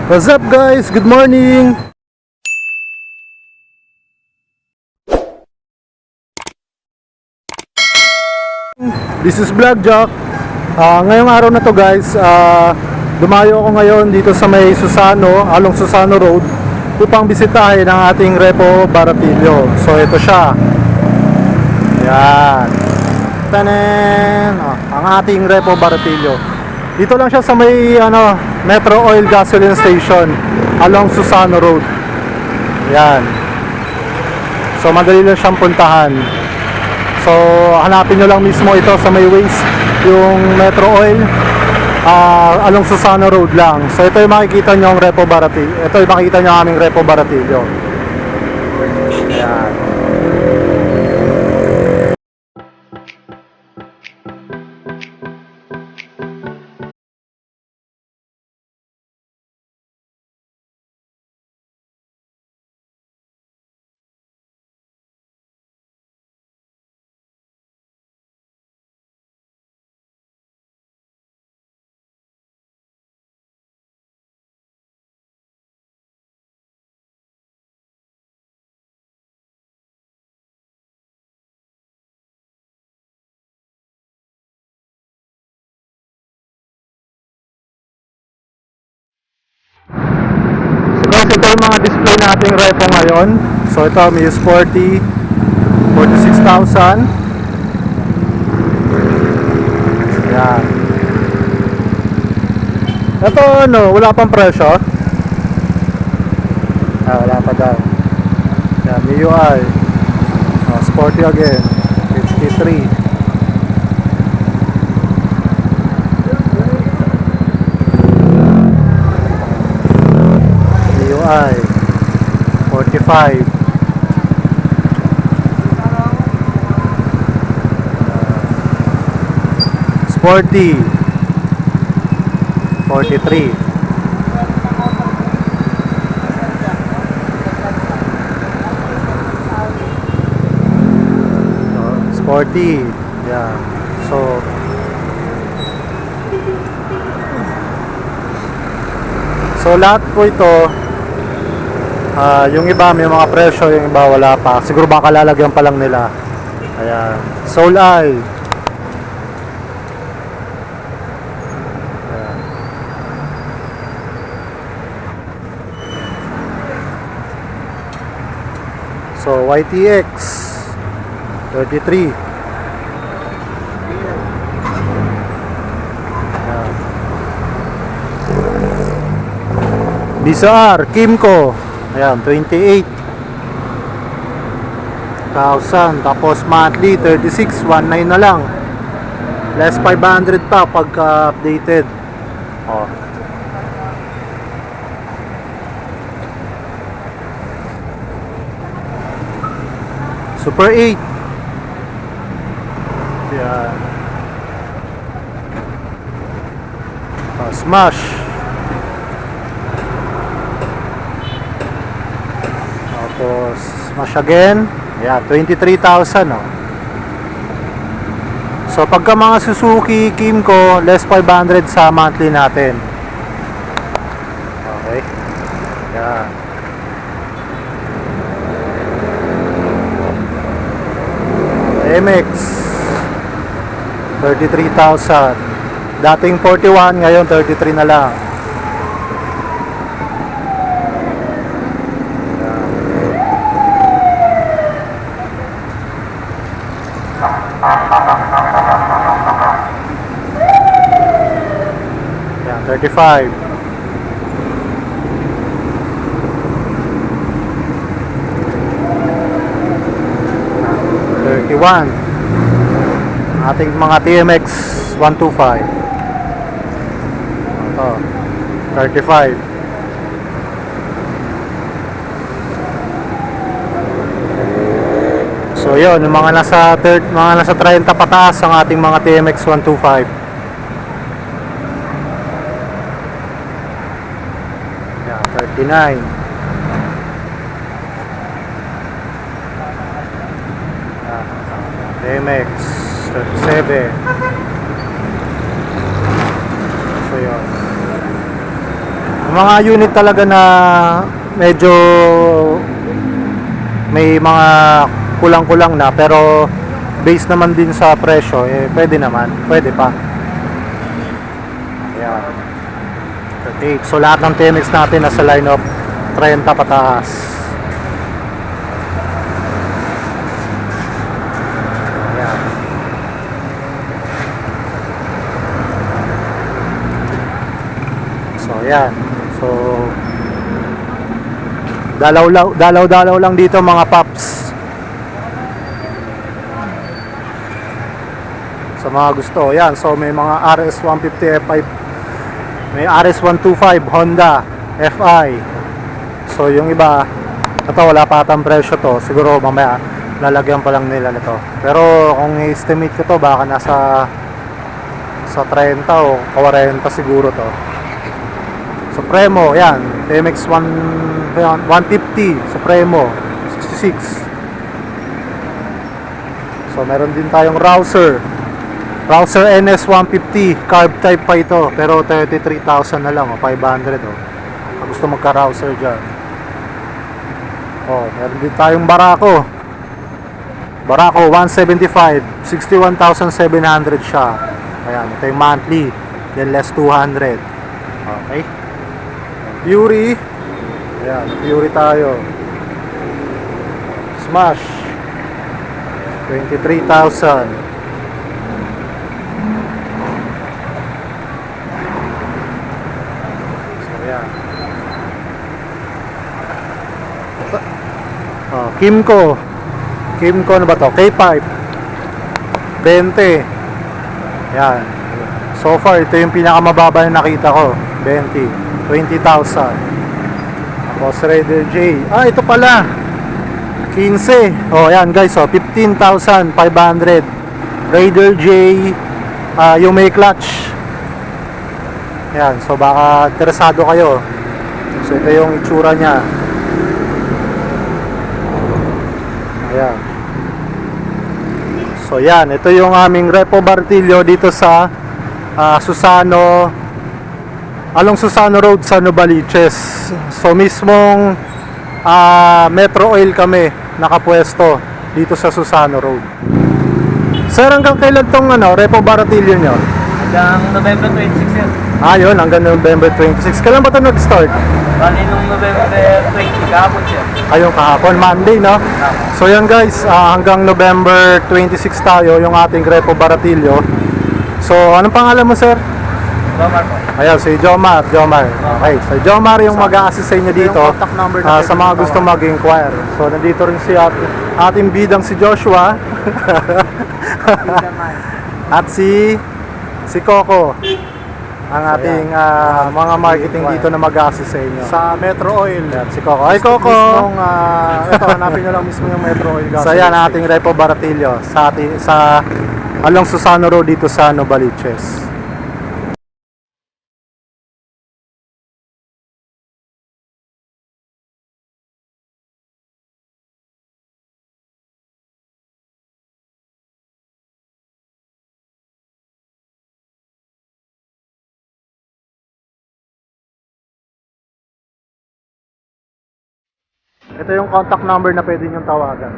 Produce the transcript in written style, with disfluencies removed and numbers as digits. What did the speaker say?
What's up guys? Good morning! This is Vlog Jack. Ngayong araw na to guys, dumayo ako ngayon dito sa may Susano, along Susano Road, upang bisitahin ang ating Repo Baratillo. So ito siya. Yan. Tanen! Ang ating Repo Baratillo. Dito lang siya sa may Metro Oil Gasoline Station along Susano Road. Yan. So madali lang siyang puntahan. So hanapin nyo lang mismo ito sa may Waze, yung Metro Oil, along Susano Road lang. So ito yung makikita nyo ang Repo Baratillo. Ito yung makikita nyo ang aming Repo Baratillo. Yan. Guys, ito yung mga display nating repo ngayon. So ito, Muse 40, 46,000. Yan. Ito wala pang presyo. Wala pa daw. Yan, MIUI. Sporty again, 53. Ay 45. Sporty 43. Sporty. Yeah. So lahat po ito, yung iba may mga presyo, yung iba wala pa. Siguro baka lalagyan pa lang nila. Ayan. Soul Eye. Ayan. So YTX 33. Ayan. Bizarre Kimco. Ayan, 28,000. Tapos monthly 36,19 na lang. Less 500 pa pagka updated. Super 8. Ayan. Smash. Tapos smash again. Yeah, 23,000. So pagka mga Suzuki Kimco, less 500 sa monthly natin. Okay. Yeah. MX 33,000. Dating 41, ngayon 33 na lang. Yan, 35. Ating mga TMX 125. Ito 35. So yun, yung mga nasa 30 pataas ang ating mga TMX 125. Yan, 39. TMX 37. So yun. Yung mga unit talaga na medyo may mga kulang-kulang na pero base naman din sa presyo, eh pwede naman, pwede pa. Ayan. 38. So lahat ng TMX natin nasa line of 30 pataas. Ayan. So ayan. So dalaw-dalaw lang dito mga paps. Sa mga gusto, yan. So may mga RS150 F5, may RS125 Honda FI. So yung iba, ito wala pa atang presyo to. Siguro mamaya lalagyan pa lang nila nito. Pero kung i-estimate ko to, baka nasa sa 30 o 40 siguro to. Supremo, yan. TMX 150 Supremo 66. So meron din tayong Rouser NS 150 carb type pa ito, pero 33,000 na lang o 500 o. Kung gusto magka-Rouser dyan. Meron din tayong Barako 175 61,700 siya. Ayan, ito yung monthly, then less 200. Okay. Fury, ayan, Fury tayo. Smash 23,000. So ayan. Kimco ano ba to? K5 20. Ayan. So far ito yung pinakamababa na nakita ko, 20,000. Tapos Raider J. Ito pala. 15. Ayan guys, 15,500. Raider J, yung may clutch. Ayan, so baka interesado kayo. So ito yung itsura niya. Ayan. So yan, ito yung aming Repo Baratillo dito sa Susano, along Susano Road sa Novaliches. So mismong Metro Oil kami nakapwesto dito sa Susano Road. Sir, hanggang kailan tong Repo Baratillo nyo? Hanggang November 26 yun. Yun, hanggang November 26. Kailan ba ito nag-start? Bali nung November 20, kahapon siya. Ayun, kahapon, Monday, no? So yan guys, hanggang November 26 tayo, yung ating Repo Baratillo. So, anong pangalan mo, sir? Jomar po. Ayan, si Jomar. Okay, so Jomar yung mag-a-assist sa inyo dito sa mga gusto mag-inquire. So, nandito rin si ating bidang si Joshua. At si Coco, ang ating mga marketing dito na mag-a-assist sa inyo. Sa Metro Oil. Ayan, si Coco. Ay, Coco! Ito, hanapin nyo lang mismo yung Metro Oil gas. So, yan, ating Repo Baratillo sa along Susano Road dito sa Novaliches. Ito yung contact number na pwede niyong tawagan.